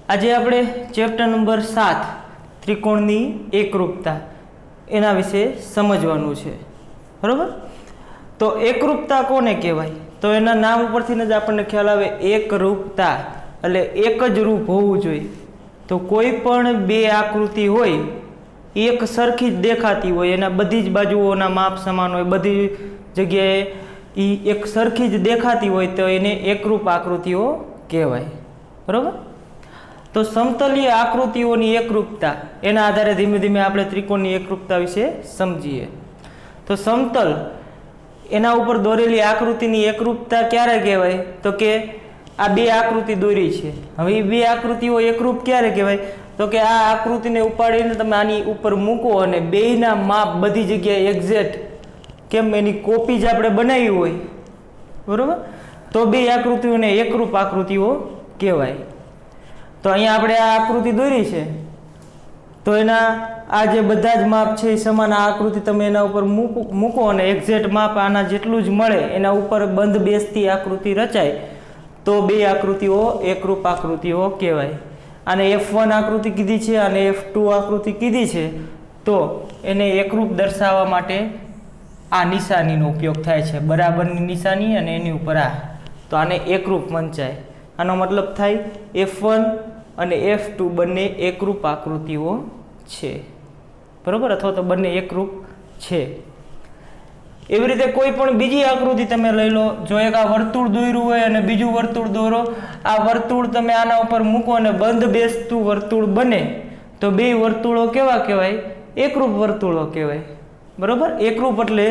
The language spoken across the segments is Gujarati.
આજે આપણે ચેપ્ટર નંબર 7 ત્રિકોણની એકરૂપતા એના વિશે સમજવાનું છે, બરોબર। તો એકરૂપતા કોને કહેવાય? તો એના નામ ઉપરથી જ આપણને ખ્યાલ આવે, એકરૂપતા એટલે એક જ રૂપ હોવું જોઈએ। તો કોઈ પણ બે આકૃતિ હોય એક સરખી જ દેખાતી હોય, એના બધી જ બાજુઓના માપ સમાન હોય, બધી જગ્યાએ એ એક સરખી જ દેખાતી હોય તો એને એકરૂપ આકૃતિઓ કહેવાય, બરોબર। તો સમતલીય આકૃતિઓની એકરૂપતા એના આધારે ધીમે ધીમે આપણે ત્રિકોણની એકરૂપતા વિશે સમજીએ। તો સમતલ એના ઉપર દોરેલી આકૃતિની એકરૂપતા ક્યારે કહેવાય? તો કે આ બે આકૃતિ દોરી છે, હવે એ બે આકૃતિઓ એકરૂપ ક્યારે કહેવાય? તો કે આ આકૃતિને ઉપાડીને તમે આની ઉપર મૂકો અને બેયના માપ બધી જગ્યાએ એક્ઝેક્ટ કેમ એની કોપી જ આપણે બનાવી હોય, બરોબર, તો બે આકૃતિઓને એકરૂપ આકૃતિઓ કહેવાય। તો અહીંયા આપણે આ આકૃતિ દોરી છે તો એના આ જે બધા જ માપ છે એ સમાન આ આકૃતિ તમે એના ઉપર મૂકો અને એક્ઝેક્ટ માપ આના જેટલું જ મળે, એના ઉપર બંધ બેસતી આકૃતિ રચાય તો બે આકૃતિઓ એકરૂપ આકૃતિઓ કહેવાય। આને F1 આકૃતિ કીધી છે અને F2 આકૃતિ કીધી છે, તો એને એકરૂપ દર્શાવવા માટે આ નિશાનીનો ઉપયોગ થાય છે, બરાબરની નિશાની અને એની ઉપર આ, તો આને એકરૂપ વંચાય। આનો મતલબ થાય F1 અને F2 બંને એકરૂપ આકૃતિઓ છે, બરોબર, અથવા તો બંને એકરૂપ છે। એવી રીતે કોઈ પણ બીજી આકૃતિ તમે લઈ લો, જો એક આ વર્તુળ દોર્યું હોય અને બીજું વર્તુળ દોરો, આ વર્તુળ તમે આના ઉપર મૂકો અને બંધ બેસતું વર્તુળ બને તો બે વર્તુળો કેવા કહેવાય? એકરૂપ વર્તુળો કહેવાય, બરોબર। એકરૂપ એટલે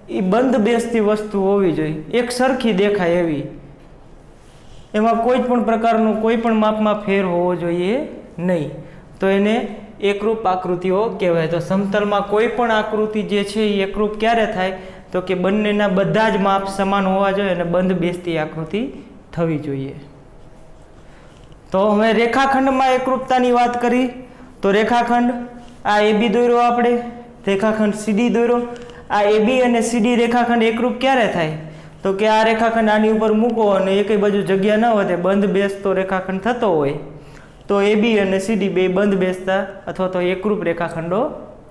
એ બંધ બેસતી વસ્તુ હોવી જોઈએ, એક સરખી દેખાય એવી, એમાં કોઈ પણ પ્રકારનો કોઈ પણ માપમાં ફેર હોવો જોઈએ નહીં, તો એને એકરૂપ આકૃતિઓ કહેવાય। તો સમતલમાં કોઈ પણ આકૃતિ જે છે એ એકરૂપ ક્યારે થાય? તો કે બંનેના બધા જ માપ સમાન હોવા જોઈએ અને બંધ બેસતી આકૃતિ થવી જોઈએ। તો હવે રેખાખંડમાં એકરૂપતાની વાત કરી તો રેખાખંડ આ AB દોર્યો, આપણે રેખાખંડ CD દોર્યો, આ AB અને CD રેખાખંડ એકરૂપ ક્યારે થાય? તો કે આ રેખાખંડ આની ઉપર મૂકો અને એકેય બાજુ જગ્યા ન વધે, બંધ બેસતો રેખાખંડ થતો હોય તો AB અને CD બે બંધ બેસતા અથવા તો એકરૂપ રેખાખંડો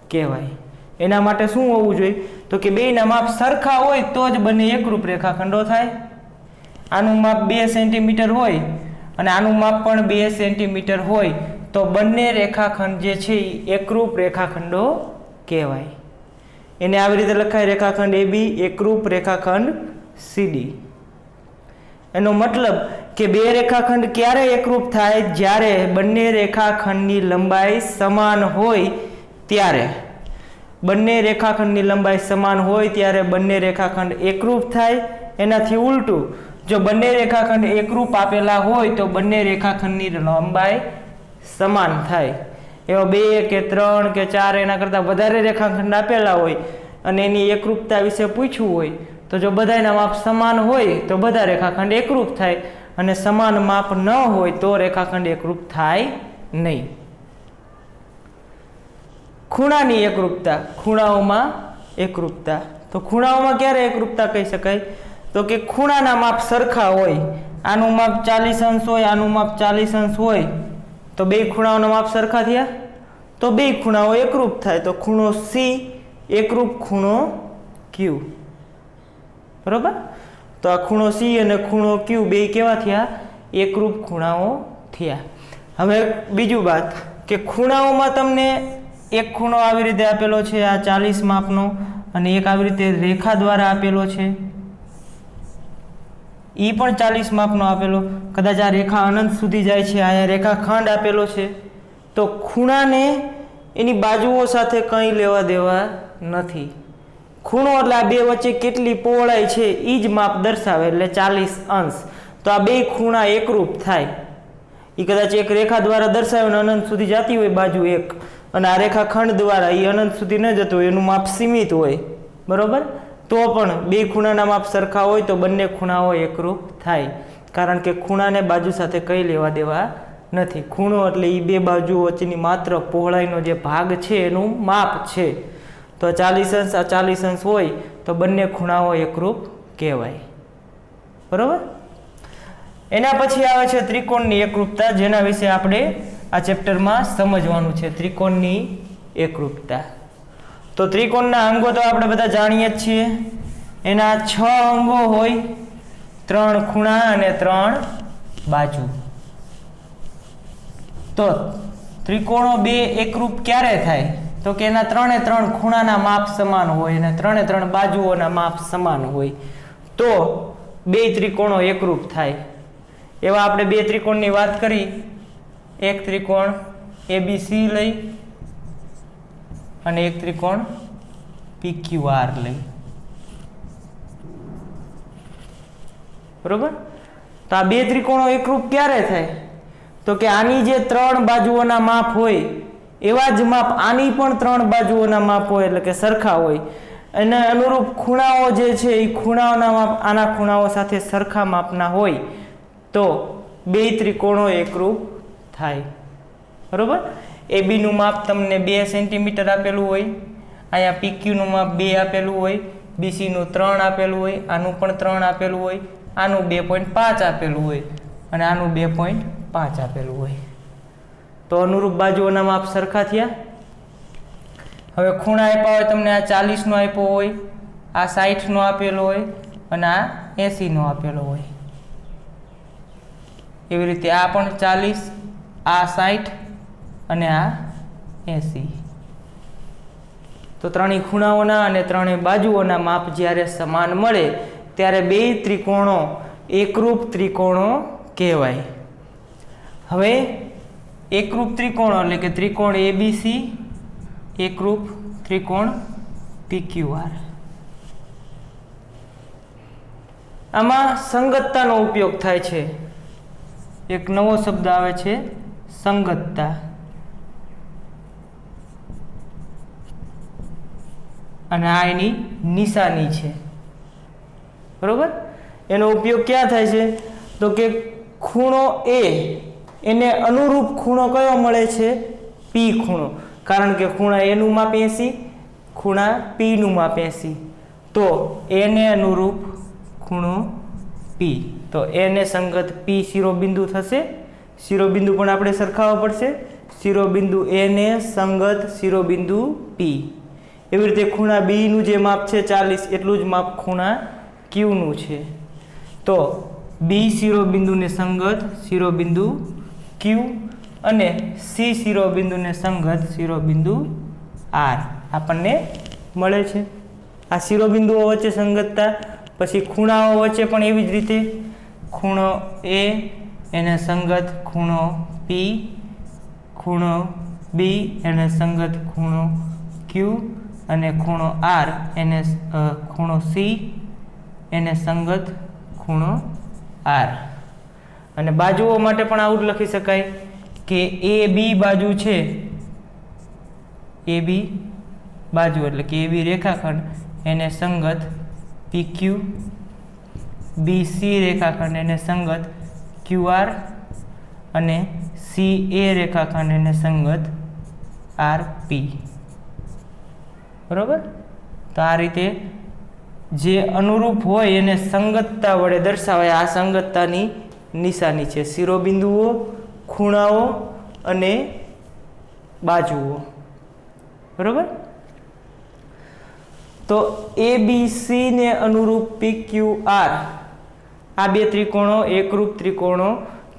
કહેવાય। એના માટે શું હોવું જોઈએ? તો કે બેયના માપ સરખા હોય તો જ બંને એકરૂપ રેખાખંડો થાય। આનું માપ 2 સેન્ટીમીટર હોય અને આનું માપ પણ 2 સેન્ટીમીટર હોય તો બંને રેખાખંડ જે છે એ એકરૂપ રેખાખંડો કહેવાય। એને આવી રીતે લખાય, રેખાખંડ AB એકરૂપ રેખાખંડ CD। એનો મતલબ કે બે રેખાખંડ ક્યારે એકરૂપ થાય? જ્યારે બંને રેખાખંડની લંબાઈ સમાન હોય ત્યારે, બંને રેખાખંડની લંબાઈ સમાન હોય ત્યારે બંને રેખાખંડ એકરૂપ થાય। એનાથી ઉલટું, જો બંને રેખાખંડ એકરૂપ આપેલા હોય તો બંને રેખાખંડની લંબાઈ સમાન થાય। એવા 2 કે 3 કે 4 એના કરતાં વધારે રેખાખંડ આપેલા હોય અને એની એકરૂપતા વિશે પૂછવું હોય તો જો બધાના માપ સમાન હોય તો બધા રેખાખંડ એકરૂપ થાય અને સમાન માપ ન હોય તો રેખાખંડ એકરૂપ થાય નહીં। ખૂણાની એકરૂપતા, ખૂણાઓમાં એકરૂપતા, તો ખૂણાઓમાં ક્યારે એકરૂપતા કહી શકાય? તો કે ખૂણાના માપ સરખા હોય, આનું માપ 40 અંશ હોય, આનું માપ 40 અંશ હોય તો બે ખૂણાઓના માપ સરખા થયા તો બે ખૂણાઓ એકરૂપ થાય। તો ખૂણો C એકરૂપ ખૂણો Q, બરોબર। તો આ ખૂણો C અને ખૂણો Q બે કેવા થયા? એકરૂપ ખૂણાઓ થયા। હવે બીજું વાત કે ખૂણાઓમાં તમને એક ખૂણો આવી રીતે આપેલો છે, આ 40 માપનો, અને એક આવી રીતે રેખા દ્વારા આપેલો છે, એ પણ 40 માપનો આપેલો, કદાચ આ રેખા અનંત સુધી જાય છે, અહીંયા રેખાખંડ આપેલો છે, તો ખૂણાને એની બાજુઓ સાથે કંઈ લેવા દેવા નથી। ખૂણો એટલે આ બે વચ્ચે કેટલી પહોળાઈ છે એ જ માપ દર્શાવે, એટલે 40 અંશ, તો આ બે ખૂણા એકરૂપ થાય। એ કદાચ એક રેખા દ્વારા દર્શાવે અને અનંત સુધી જતી હોય બાજુ એક, અને આ રેખાખંડ દ્વારા એ અનંત સુધી ન જતું હોય, એનું માપ સીમિત હોય, બરોબર, તો પણ બે ખૂણાના માપ સરખા હોય તો બંને ખૂણાઓ એકરૂપ થાય, કારણ કે ખૂણાને બાજુ સાથે કંઈ લેવા દેવા નથી। ખૂણો એટલે એ બે બાજુ વચ્ચેની માત્ર પહોળાઈનો જે ભાગ છે એનું માપ છે, તો 40 અંશ આ 40 અંશ હોય તો બંને ખૂણાઓ એકરૂપ કહેવાય, બરોબર। એના પછી આવે છે ત્રિકોણની એકરૂપતા, જેના વિશે આપણે આ ચેપ્ટરમાં સમજવાનું છે. ત્રિકોણની એકરૂપતા. તો ત્રિકોણના અંગો તો આપણે બધા જાણીએ જ છીએ. એના 6 અંગો હોય, 3 ખૂણા અને 3 બાજુ. તો ત્રિકોણો બે એકરૂપ ક્યારે થાય? તો કે એના 3 ખૂણાના માપ સમાન હોય અને 3 બાજુઓના માપ સમાન હોય, તો બે ત્રિકોણો એકરૂપ થાય. એવા આપણે બે ત્રિકોણની વાત કરી. એક ત્રિકોણ ABC લઈ અને એક ત્રિકોણ PQR લઈ. બરોબર? તો આ બે ત્રિકોણો એકરૂપ ક્યારે થાય? તો કે આની જે 3 બાજુઓના માપ હોય એવા જ માપ આની પણ 3 બાજુઓના માપ હોય, એટલે કે સરખા હોય. અને અનુરૂપ ખૂણાઓ જે છે એ ખૂણાઓના માપ આના ખૂણાઓ સાથે સરખા માપના હોય, તો બે ત્રિકોણો એકરૂપ થાય. બરોબર? AB નું માપ તમને 2 સેન્ટીમીટર આપેલું હોય, અહીંયા PQ નું માપ 2 આપેલું હોય, BC નું 3 આપેલું હોય, આનું પણ 3 આપેલું હોય, આનું 2.5 આપેલું હોય અને આનું 2.5 આપેલું હોય. તો અનુરૂપ બાજુઓના માપ સરખા થયા. હવે ખૂણા આપ્યા હોય તમને, આ 40 નો આપ્યો હોય, આ 60 નો આપેલો હોય અને આ 80 નો આપેલો હોય. એવી રીતે આ પણ 40, આ 60 અને આ 80. તો ત્રણેય ખૂણાઓના અને ત્રણેય બાજુઓના માપ જ્યારે સમાન મળે ત્યારે બે ત્રિકોણો એકરૂપ ત્રિકોણો કહેવાય. હવે એકરૂપ ત્રિકોણ એટલે કે ત્રિકોણ ABC, એકરૂપ ત્રિકોણ PQR. આમાં સંગતતાનો ઉપયોગ થાય છે. એક નવો શબ્દ આવે છે, સંગતતા. અને આ એની નિશાની છે. બરોબર? એનો ઉપયોગ ક્યાં થાય છે? તો કે ખૂણો A એને અનુરૂપ ખૂણો કયો મળે છે? P ખૂણો. કારણ કે ખૂણા A નું માપ 80, ખૂણા P નું માપ 80. તો A ને અનુરૂપ ખૂણો P. તો A ને સંગત P શિરોબિંદુ થશે. શિરોબિંદુ પણ આપણે સરખાવવા પડશે. શિરોબિંદુ A ને સંગત શિરોબિંદુ P. એવી રીતે ખૂણા B નું જે માપ છે 40, એટલું જ માપ ખૂણા Q નું છે. તો B શિરોબિંદુને સંગત શિરોબિંદુ Q અને C શિરોબિંદુને સંગત શિરોબિંદુ R આપણને મળે છે. આ શિરોબિંદુઓ વચ્ચે સંગતતા. પછી ખૂણાઓ વચ્ચે પણ એવી જ રીતે ખૂણો A એને સંગત ખૂણો P, ખૂણો B એને સંગત ખૂણો Q અને ખૂણો R એને ખૂણો C એને સંગત ખૂણો R. અને બાજુઓ માટે પણ આવું જ લખી શકાય કે AB બાજુ છે, AB બાજુ એટલે કે AB રેખાખંડ એને સંગત PQ, BC રેખાખંડ એને સંગત QR અને CA રેખાખંડ એને સંગત RP. બરોબર? તો આ રીતે જે અનુરૂપ હોય એને સંગતતા વડે દર્શાવાય. આ સંગતતાની નિશાની છે. શિરોબિંદુઓ, ખૂણાઓ અને બાજુઓ. બરોબર? તો ABC ને અનુરૂપ PQR આ બે ત્રિકોણો એકરૂપ ત્રિકોણો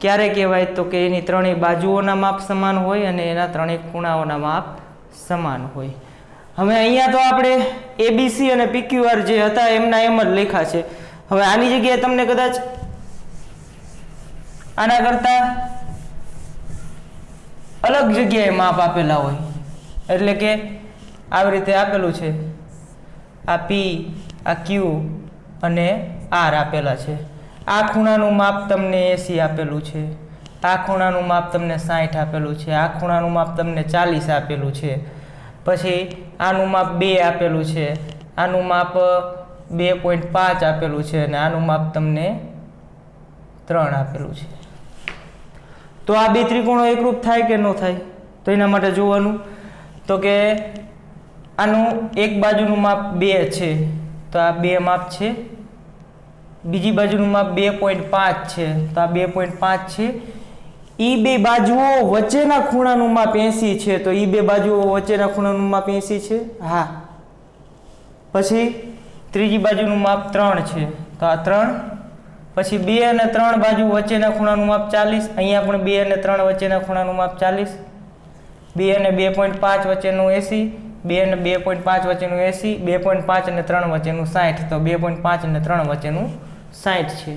ક્યારે કહેવાય? તો કે એની ત્રણેય બાજુઓના માપ સમાન હોય અને એના ત્રણેય ખૂણાઓના માપ સમાન હોય. હવે અહીંયા તો આપણે ABC અને PQR જે હતા એમના એમ જ લખ્યા છે. હવે આની જગ્યાએ તમને કદાચ આના કરતા અલગ જગ્યાએ માપ આપેલા હોય, એટલે કે આવી રીતે આપેલું છે, આ P, આ Q અને R આપેલા છે. આ ખૂણાનું માપ તમને 80 આપેલું છે, આ ખૂણાનું માપ તમને 60 આપેલું છે, આ ખૂણાનું માપ તમને 40 આપેલું છે. પછી આનું માપ 2 આપેલું છે, આનું માપ 2.5 આપેલું છે અને આનું માપ તમને 3 આપેલું છે. તો આ બે ત્રિકોણો એકરૂપ થાય કે ન થાય? તો એના માટે જોવાનું તો કે આનું એક બાજુનું માપ 2 છે, તો આ 2 માપ છે બીજી બાજુનું માપ 2.5 છે, તો આ 2.5 છે. ઈ બે બાજુઓ વચ્ચેના ખૂણાનું માપ 80 છે, તો ઈ બે બાજુઓ વચ્ચેના ખૂણાનું માપ 80 છે. હા. પછી ત્રીજી બાજુનું માપ 3 છે, તો આ 3. પછી 2 અને 3 બાજુ વચ્ચેના ખૂણાનું માપ 40. અહીંયા પણ 2 અને 3 વચ્ચેના ખૂણાનું માપ 40. 2 અને 2.5 વચ્ચેનું 80. 2 અને 2.5 વચ્ચેનું 80. 2.5 અને 3 વચ્ચેનું 60. તો 2.5 અને 3 વચ્ચેનું 60 છે.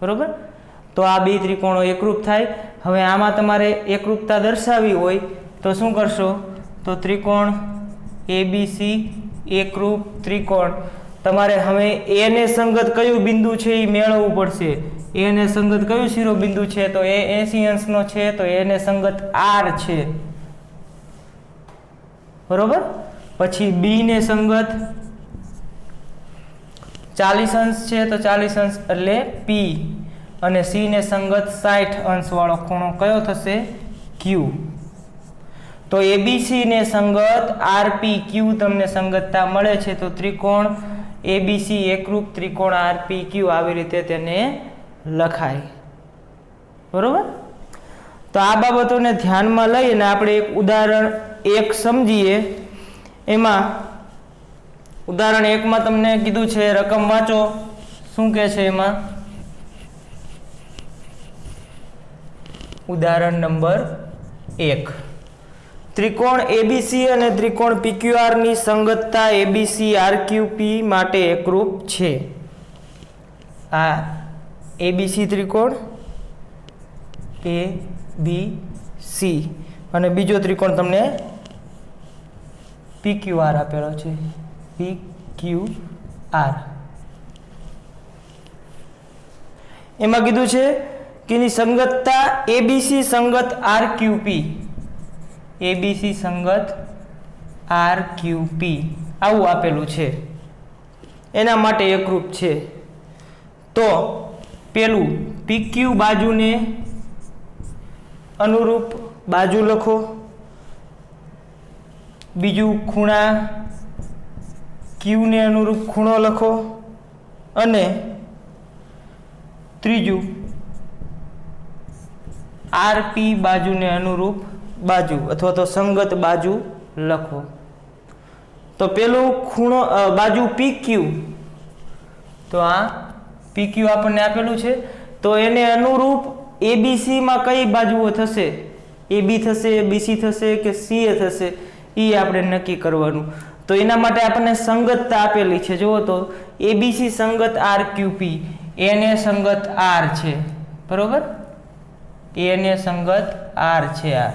બરોબર. તો આ બે ત્રિકોણો એકરૂપ થાય. હવે આમાં તમારે એકરૂપતા દર્શાવવી હોય તો શું કરશો? તો ત્રિકોણ ABC એકરૂપ ત્રિકોણ, તમારે હવે એ ને સંગત કયું બિંદુ છે એ મેળવવું પડશે. એ ને સંગત કયું શિરોબિંદુ છે? તો એ 80 અંશનો છે, તો એ ને સંગત R છે. બરોબર. પછી બી ને સંગત 40 અંશ છે, તો 40 અંશ એટલે P. અને સી ને સંગત 60 અંશ વાળો ખૂણો કયો થશે? Q. તો ABC ને સંગત RPQ તમને સંગતતા મળે છે. તો ત્રિકોણ ABC એકરૂપ ત્રિકોણ RPQ આવી રીતે તેને લખાય. બરોબર. તો આ બાબતોને ધ્યાનમાં લઈને આપણે એક ઉદાહરણ 1 સમજીએ. એમાં ઉદાહરણ 1 માં તમને કીધું છે, રકમ વાંચો. શું કહે છે એમાં? ઉદાહરણ નંબર 1. ત્રિકોણ ABC અને ત્રિકોણ PQR ની સંગતતા ABC RQP માટે એકરૂપ છે. આ ABC ત્રિકોણ ABC અને બીજો ત્રિકોણ તમને PQR આપેલો છે, PQR. એમાં કીધું છે કે એની સંગતતા ABC સંગત RQP, ABC સંગત RQP આવું આપેલું છે, એના માટે એકરૂપ છે. તો પેલું PQ બાજુને અનુરૂપ બાજુ લખો, બીજું ખૂણા Q ને અનુરૂપ ખૂણો લખો, અને ત્રીજું RP બાજુને અનુરૂપ બાજુ અથવા તો સંગત બાજુ લખો. તો પેલું ખૂણો બાજુ PQ, તો આ PQ આપણને આપેલું છે. તો એને અનુરૂપ ABC માં કઈ બાજુઓ થશે? AB થશે, BC થશે કે CA થશે, એ આપણે નક્કી કરવાનું. તો એના માટે આપણને સંગતતા આપેલી છે. જુઓ તો ABC સંગત RQP, એને સંગત R છે. બરોબર. એને સંગત R છે આ.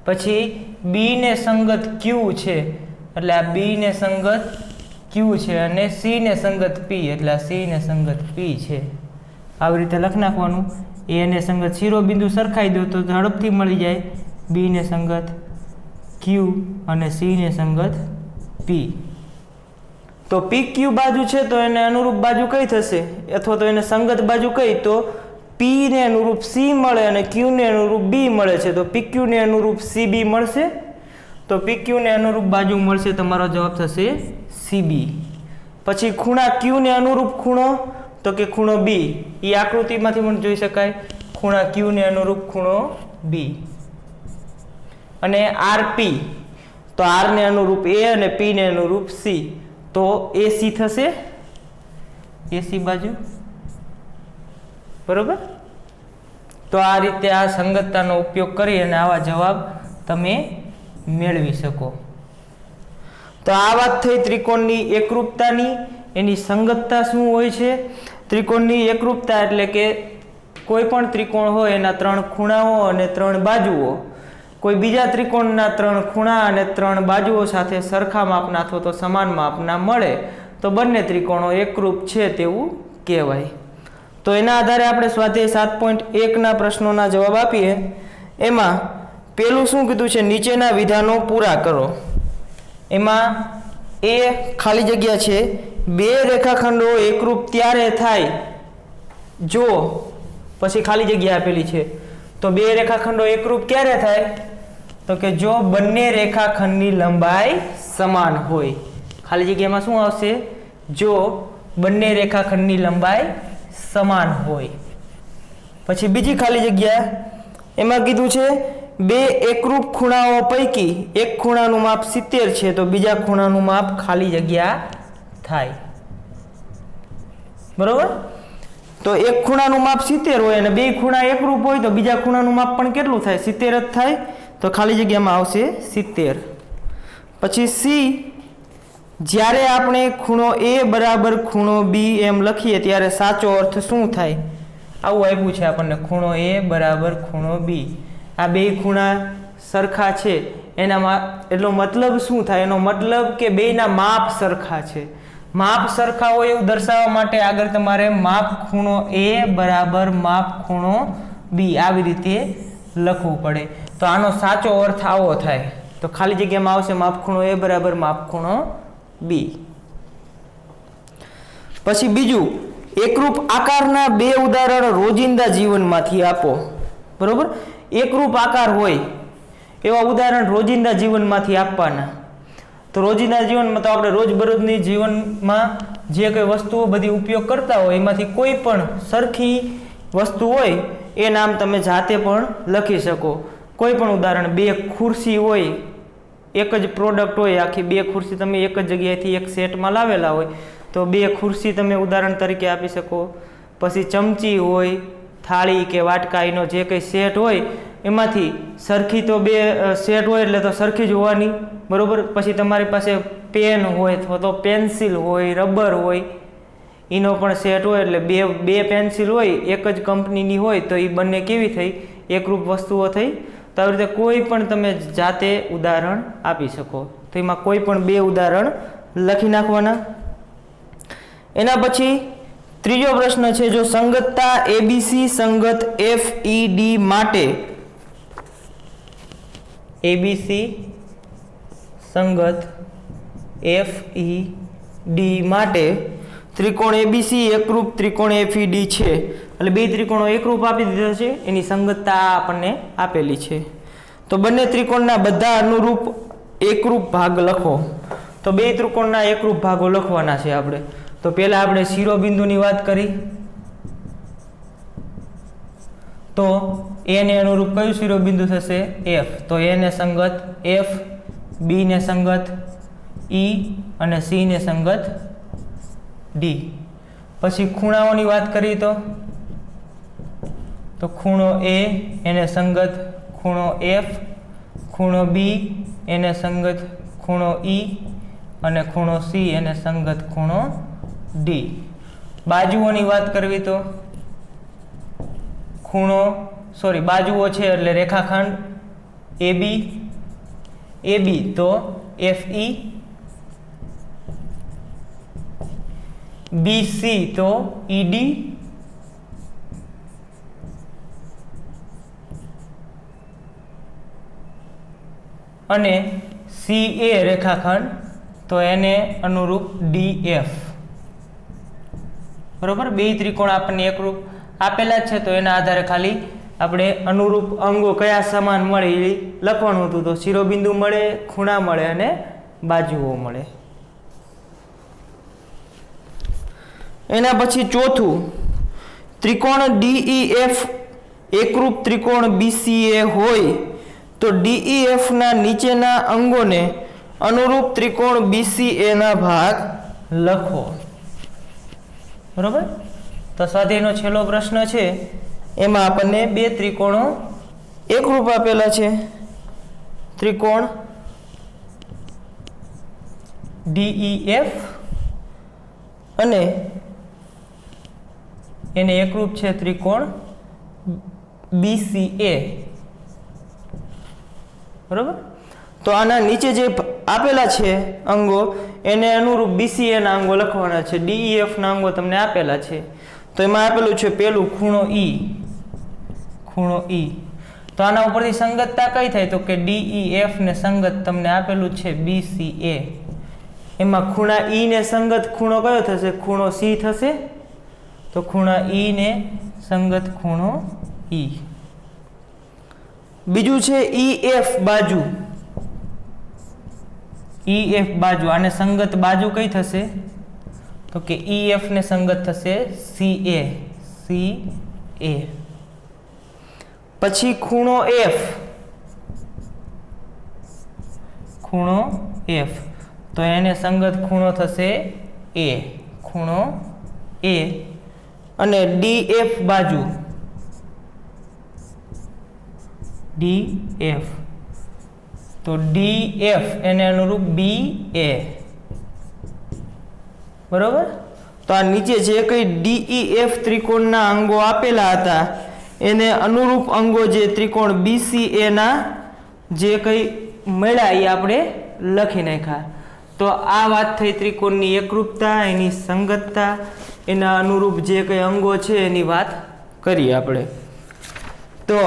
પછી B ને સંગત Q છે, એટલે આ B ને સંગત Q છે, અને C ને સંગત P, એટલે આ C ને સંગત P છે. આવી રીતે લખી નાખવાનું. એ ને સંગત શિરોબિંદુ સરખાઈ દો તો ઝડપથી મળી જાય. B ને સંગત Q અને C ને સંગત P. તો PQ બાજુ છે તો એને અનુરૂપ બાજુ કઈ થશે, અથવા તો એને સંગત બાજુ કઈ? તો P ને અનુરૂપ C મળે અને Q ને અનુરૂપ B મળે છે. તો PQ ને અનુરૂપ CB મળશે. તો PQ ને અનુરૂપ બાજુ મળશે, તમારો જવાબ થશે CB. પછી ખૂણા Q ને અનુરૂપ ખૂણો, તો કે ખૂણો B. એ આકૃતિમાંથી પણ જોઈ શકાય. ખૂણા Q ને અનુરૂપ ખૂણો B. અને RP, તો R ને અનુરૂપ A અને P ને અનુરૂપ C, તો AC થશે, AC બાજુ. બરોબર. તો આ રીતે આ સંગતતાનો ઉપયોગ કરી અને આવા જવાબ તમે મેળવી શકો. તો આ વાત થઈ ત્રિકોણની એકરૂપતાની. એની સંગતતા શું હોય છે? ત્રિકોણની એકરૂપતા એટલે કે કોઈ પણ ત્રિકોણ હોય એના 3 ખૂણાઓ અને 3 બાજુઓ કોઈ બીજા ત્રિકોણના 3 ખૂણા અને 3 બાજુઓ સાથે સરખા માપના અથવા તો સમાન માપના મળે તો બંને ત્રિકોણો એકરૂપ છે તેવું કહેવાય. તો એના આધારે આપણે સ્વાધ્યાય 7.1 ના પ્રશ્નોના જવાબ આપીએ. એમાં પેલું શું કીધું છે? નીચેના વિધાનો પૂરા કરો. એમાં એ ખાલી જગ્યા છે, બે રેખાખંડો એકરૂપ ત્યારે થાય જો, પછી ખાલી જગ્યા આપેલી છે. તો બે રેખાખંડો એકરૂપ ક્યારે થાય? તો કે જો બંને રેખાખંડની લંબાઈ સમાન હોય. ખાલી જગ્યામાં શું આવશે? જો બંને રેખાખંડની લંબાઈ સમાન હોય. પછી બીજી ખાલી જગ્યા એમાં કીધું છે બે એકરૂપ ખૂણાઓ પૈકી એક ખૂણાનું માપ 70 છે તો બીજા ખૂણાનું માપ ખાલી જગ્યા થાય. બરોબર? તો એક ખૂણાનું માપ 70 હોય અને બે ખૂણા એકરૂપ હોય તો બીજા ખૂણાનું માપ પણ કેટલું થાય? 70 જ થાય. તો ખાલી જગ્યામાં આવશે 70. પછી સી, જ્યારે આપણે ખૂણો એ બરાબર ખૂણો બી એમ લખીએ ત્યારે સાચો અર્થ શું થાય? આવું આપ્યું છે આપણને, ખૂણો એ બરાબર ખૂણો બી. આ બે ખૂણા સરખા છે એનામાં એટલો મતલબ શું થાય? એનો મતલબ કે બેયના માપ સરખા છે. માપ સરખા હોય એવું દર્શાવવા માટે આગળ તમારે માપ ખૂણો એ બરાબર માપ ખૂણો બી આવી રીતે લખવું પડે. તો આનો સાચો અર્થ આવો થાય. તો ખાલી જગ્યામાં આવશે માપ ખૂણો એ બરાબર માપ ખૂણો બી. પછી બીજું, એકરૂપ આકારના બે ઉદાહરણ રોજિંદા જીવનમાંથી આપો. બરોબર? એકરૂપ આકાર હોય એવા ઉદાહરણ રોજિંદા જીવનમાંથી આપવાના. તો રોજિંદા જીવનમાં તો આપણે રોજબરોજની જીવનમાં જે કોઈ વસ્તુઓ બધી ઉપયોગ કરતા હોય એમાંથી કોઈ પણ સરખી વસ્તુ હોય એ નામ તમે જાતે પણ લખી શકો. કોઈ પણ ઉદાહરણ, બે ખુરશી હોય, એક જ પ્રોડક્ટ હોય, આખી બે ખુરશી તમે એક જ જગ્યાએથી એક સેટમાં લાવેલા હોય તો બે ખુરશી તમે ઉદાહરણ તરીકે આપી શકો. પછી ચમચી હોય, થાળી કે વાટકા, એનો જે કંઈ સેટ હોય એમાંથી સરખી તો બે સેટ હોય એટલે તો સરખી જ હોવાની. બરાબર? પછી તમારી પાસે પેન હોય અથવા તો પેન્સિલ હોય, રબર હોય, એનો પણ સેટ હોય એટલે બે પેન્સિલ હોય એક જ કંપનીની હોય તો એ બંને કેવી થઈ? એકરૂપ વસ્તુઓ થઈ. તો આવી રીતે કોઈ પણ તમે જાતે ઉદાહરણ આપી શકો. તો એમાં કોઈ પણ બે ઉદાહરણ લખી નાખવાના. એના પછી ત્રીજો પ્રશ્ન છે, જો સંગતતા એબીસી સંગત FED માટે એબીસી સંગત FED માટે ત્રિકોણ એબીસી એકરૂપ ત્રિકોણ FED છે. એટલે બે ત્રિકોણો એકરૂપ આપી દીધા છે, એની સંગતતા આપણને આપેલી છે. તો બંને ત્રિકોણના બધા અનુરૂપ એકરૂપ ભાગ લખો. તો બે ત્રિકોણના એકરૂપ ભાગો લખવાના છે આપણે. તો પહેલા આપણે શિરોબિંદુની વાત કરી. તો એ ને અનુરૂપ કયું શિરોબિંદુ થશે? F. તો એ ને સંગત F, બી ને સંગત E અને સી ને સંગત D. પછી ખૂણાઓની વાત કરીએ તો ખૂણો A એને સંગત ખૂણો F, ખૂણો B એને સંગત ખૂણો E અને ખૂણો C એને સંગત ખૂણો D. બાજુઓની વાત કરવી તો બાજુઓ છે એટલે રેખાખંડ AB તો FE, BC તો ED, અને CA રેખાખંડ તો એને અનુરૂપ DF. બરોબર? બે ત્રિકોણ આપણને એકરૂપ આપેલા જ છે તો એના આધારે ખાલી આપણે અનુરૂપ અંગો કયા સમાન મળે એ લખવાનું હતું. તો શિરોબિંદુ મળે, ખૂણા મળે અને બાજુઓ મળે. એના પછી ચોથું, ત્રિકોણ DEF એકરૂપ ત્રિકોણ BCA હોય તો DEF ના નીચેના અંગોને અનુરૂપ ત્રિકોણ BCA ના ભાગ લખો. બરોબર? તો સ્વાધ્યાયનો છેલ્લો પ્રશ્ન છે એમાં આપણને બે ત્રિકોણો એકરૂપ આપેલા છે. ત્રિકોણ DEF અને એને એકરૂપ છે ત્રિકોણ BCA. બરોબર? તો આના નીચે જે આપેલા છે અંગો એને અનુરૂપ BCA ના અંગો લખવાના છે. DEF ના અંગો તમને આપેલા છે. તો એમાં આપેલું છે પેલું ખૂણો E. તો આના ઉપરથી સંગતતા કઈ થાય? તો કે DEF ને સંગત તમને આપેલું છે BCA. એમાં ખૂણા E ને સંગત ખૂણો કયો થશે? ખૂણો C થશે. તો ખૂણા E ને સંગત ખૂણો E. બીજું છે EF બાજુ. EF બાજુ આને સંગત બાજુ કઈ થશે? તો કે EF ને સંગત થશે CA. પછી ખૂણો F, તો એને સંગત ખૂણો થશે A, ખૂણો A. અને DF બાજુ, DF, તો DF એને અનુરૂપ BA. બરોબર. તો આ નીચે જે કઈ DEF ત્રિકોણના અંગો આપેલા હતા એને અનુરૂપ અંગો જે ત્રિકોણ BCA ના જે કઈ મળ્યા એ આપણે લખી નાખ્યા. તો આ વાત થઈ ત્રિકોણની એકરૂપતા, એની સંગતતા, એના અનુરૂપ જે કઈ અંગો છે એની વાત કરી આપણે. તો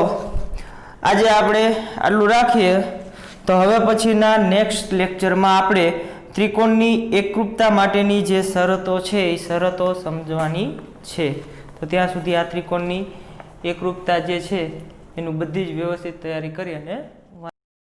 આજે આપણે આટલું રાખીએ. તો હવે પછીના નેક્સ્ટ લેક્ચરમાં આપણે ત્રિકોણની એકરૂપતા માટેની જે શરતો છે એ શરતો સમજવાની છે. તો ત્યાં સુધી આ ત્રિકોણની એકરૂપતા જે છે એનું બધી જ વ્યવસ્થિત તૈયારી કરી અને